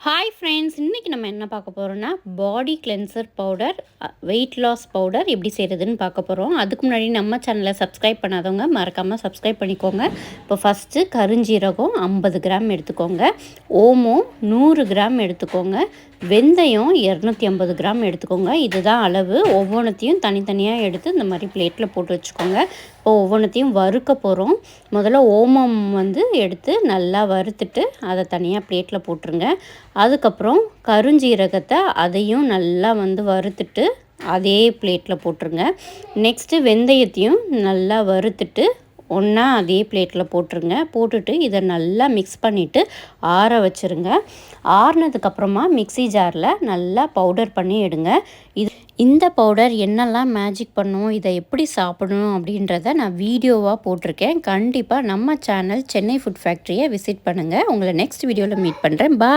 Hi friends, இன்றைக்கி நம்ம என்ன பார்க்க போகிறோன்னா body cleanser powder, weight loss powder எப்படி செய்கிறதுன்னு பார்க்க போகிறோம். அதுக்கு முன்னாடி நம்ம சேனலை சப்ஸ்கிரைப் பண்ணாதவங்க மறக்காமல் சப்ஸ்கிரைப் பண்ணிக்கோங்க. இப்போ ஃபஸ்ட்டு கருஞ்சீரகம் 50 கிராம் எடுத்துக்கோங்க, ஓமம் 100 கிராம் எடுத்துக்கோங்க, வெந்தயம் 250 கிராம் எடுத்துக்கோங்க. இதுதான் அளவு. ஒவ்வொன்றத்தையும் தனித்தனியாக எடுத்து இந்த மாதிரி பிளேட்டில் போட்டு வச்சுக்கோங்க. இப்போ ஒவ்வொன்றத்தையும் வறுக்க போகிறோம். முதல்ல ஓமம் எடுத்து நல்லா வறுத்துட்டு அதை தனியாக பிளேட்டில் போட்டுருங்க. அதுக்கப்புறம் கருஞ்சீரகத்தை அதையும் நல்லா வறுத்துட்டு அதே பிளேட்டில் போட்டுருங்க. நெக்ஸ்ட்டு வெந்தயத்தையும் நல்லா வறுத்துட்டு ஒன்றா அதே பிளேட்டில் போட்டுருங்க. போட்டுட்டு இதை நல்லா மிக்ஸ் பண்ணிவிட்டு ஆற வச்சுருங்க. ஆறுனதுக்கப்புறமா மிக்ஸி ஜாரில் நல்லா பவுடர் பண்ணி எடுங்க. இந்த பவுடர் என்னெல்லாம் மேஜிக் பண்ணும், இதை எப்படி சாப்பிடணும் அப்படின்றத நான் வீடியோவாக போட்டிருக்கேன். கண்டிப்பாக நம்ம சேனல் சென்னை ஃபுட் ஃபேக்ட்ரியை விசிட் பண்ணுங்கள். உங்களை நெக்ஸ்ட் வீடியோவில் மீட் பண்ணுறேன். பாய்.